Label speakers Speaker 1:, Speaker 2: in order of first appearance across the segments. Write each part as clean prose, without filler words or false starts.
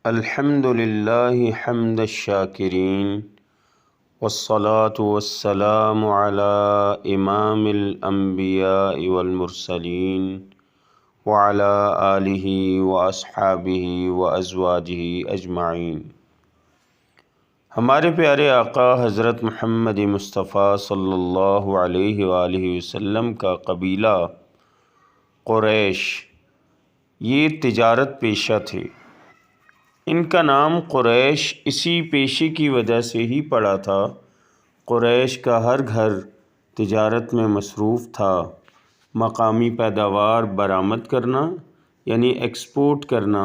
Speaker 1: الحمد للہ حمد الشاکرین والصلاة والسلام علی امام الانبیاء والمرسلین وعلی آلہ واصحابہ وازواجہ اجمعین۔ ہمارے پیارے آقا حضرت محمد مصطفیٰ صلی اللہ علیہ وآلہ وسلم کا قبیلہ قریش یہ تجارت پیشہ تھے۔ ان کا نام قریش اسی پیشے کی وجہ سے ہی پڑا تھا۔ قریش کا ہر گھر تجارت میں مصروف تھا، مقامی پیداوار برآمد کرنا یعنی ایکسپورٹ کرنا،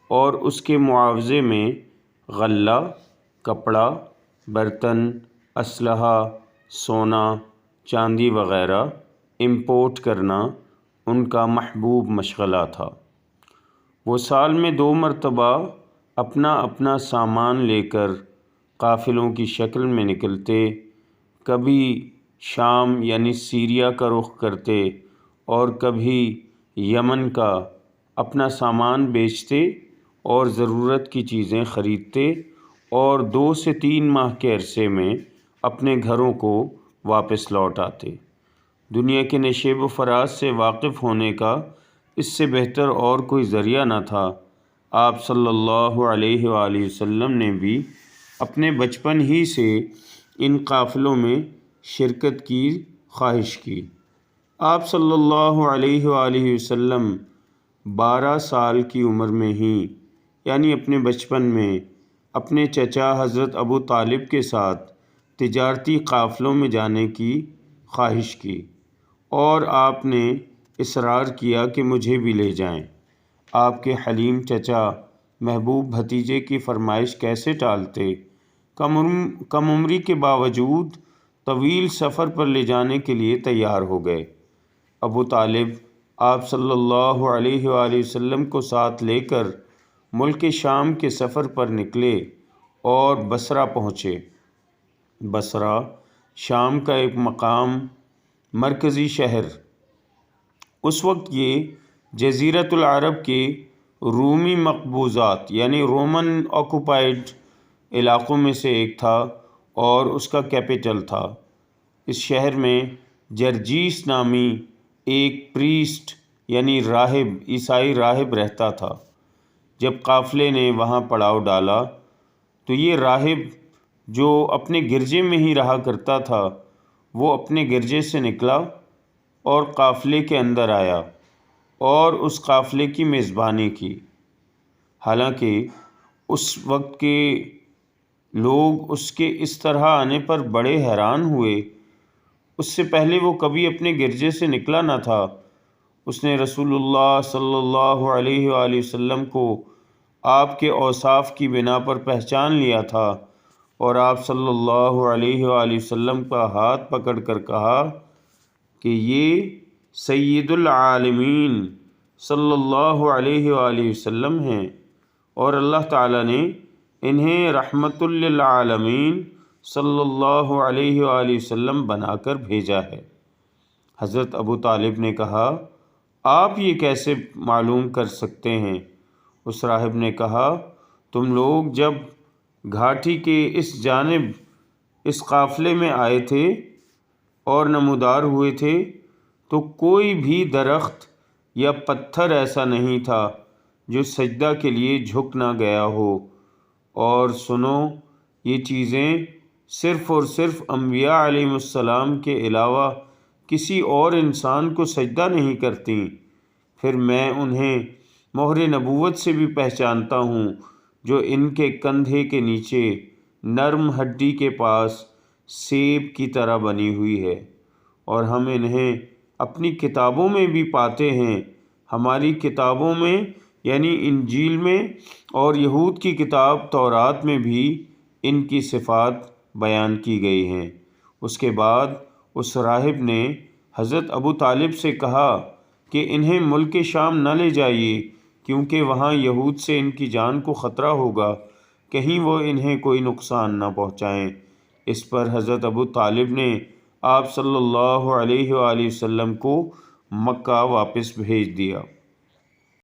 Speaker 1: اور اس کے معاوضے میں غلہ، کپڑا، برتن، اسلحہ، سونا، چاندی وغیرہ امپورٹ کرنا ان کا محبوب مشغلہ تھا۔ وہ سال میں 2 مرتبہ اپنا اپنا سامان لے کر قافلوں کی شکل میں نکلتے، کبھی شام یعنی سیریا کا رخ کرتے اور کبھی یمن کا، اپنا سامان بیچتے اور ضرورت کی چیزیں خریدتے اور 2 سے 3 ماہ کے عرصے میں اپنے گھروں کو واپس لوٹ آتے۔ دنیا کے نشیب و فراز سے واقف ہونے کا اس سے بہتر اور کوئی ذریعہ نہ تھا۔ آپ صلی اللہ علیہ وآلہ وسلم نے بھی اپنے بچپن ہی سے ان قافلوں میں شرکت کی خواہش کی۔ آپ صلی اللہ علیہ وآلہ وسلم 12 سال کی عمر میں ہی یعنی اپنے بچپن میں اپنے چچا حضرت ابو طالب کے ساتھ تجارتی قافلوں میں جانے کی خواہش کی، اور آپ نے اصرار کیا کہ مجھے بھی لے جائیں۔ آپ کے حلیم چچا محبوب بھتیجے کی فرمائش کیسے ٹالتے؟ کم عمری کے باوجود طویل سفر پر لے جانے کے لیے تیار ہو گئے۔ ابو طالب آپ صلی اللہ علیہ وآلہ وسلم کو ساتھ لے کر ملک شام کے سفر پر نکلے اور بصرہ پہنچے۔ بصرہ شام کا ایک مقام، مرکزی شہر۔ اس وقت یہ جزیرۃ العرب کے رومی مقبوضات یعنی رومن آکوپائیڈ علاقوں میں سے ایک تھا اور اس کا کیپٹل تھا۔ اس شہر میں جرجیس نامی ایک پریسٹ یعنی راہب، عیسائی راہب رہتا تھا۔ جب قافلے نے وہاں پڑاؤ ڈالا تو یہ راہب جو اپنے گرجے میں ہی رہا کرتا تھا، وہ اپنے گرجے سے نکلا اور قافلے کے اندر آیا اور اس قافلے کی میزبانی کی۔ حالانکہ اس وقت کے لوگ اس کے اس طرح آنے پر بڑے حیران ہوئے۔ اس سے پہلے وہ کبھی اپنے گرجے سے نکلا نہ تھا۔ اس نے رسول اللہ صلی اللہ علیہ وآلہ وسلم کو آپ کے اوصاف کی بنا پر پہچان لیا تھا، اور آپ صلی اللہ علیہ وآلہ وسلم کا ہاتھ پکڑ کر کہا کہ یہ سید العالمین صلی اللہ علیہ وآلہ وسلم ہیں، اور اللہ تعالیٰ نے انہیں رحمت للعالمین صلی اللہ علیہ وآلہ وسلم بنا کر بھیجا ہے۔ حضرت ابو طالب نے کہا، آپ یہ کیسے معلوم کر سکتے ہیں؟ اس راہب نے کہا، تم لوگ جب گھاٹی کے اس جانب اس قافلے میں آئے تھے اور نمودار ہوئے تھے تو کوئی بھی درخت یا پتھر ایسا نہیں تھا جو سجدہ کے لیے جھک نہ گیا ہو، اور سنو، یہ چیزیں صرف اور صرف انبیاء علیہ السلام کے علاوہ کسی اور انسان کو سجدہ نہیں کرتیں۔ پھر میں انہیں مہر نبوت سے بھی پہچانتا ہوں جو ان کے کندھے کے نیچے نرم ہڈی کے پاس سیب کی طرح بنی ہوئی ہے، اور ہم انہیں اپنی کتابوں میں بھی پاتے ہیں۔ ہماری کتابوں میں یعنی انجیل میں اور یہود کی کتاب تورات میں بھی ان کی صفات بیان کی گئی ہیں۔ اس کے بعد اس راہب نے حضرت ابو طالب سے کہا کہ انہیں ملک شام نہ لے جائیے، کیونکہ وہاں یہود سے ان کی جان کو خطرہ ہوگا، کہیں وہ انہیں کوئی نقصان نہ پہنچائیں۔ اس پر حضرت ابو طالب نے آپ صلی اللہ علیہ وآلہ وسلم کو مکہ واپس بھیج دیا۔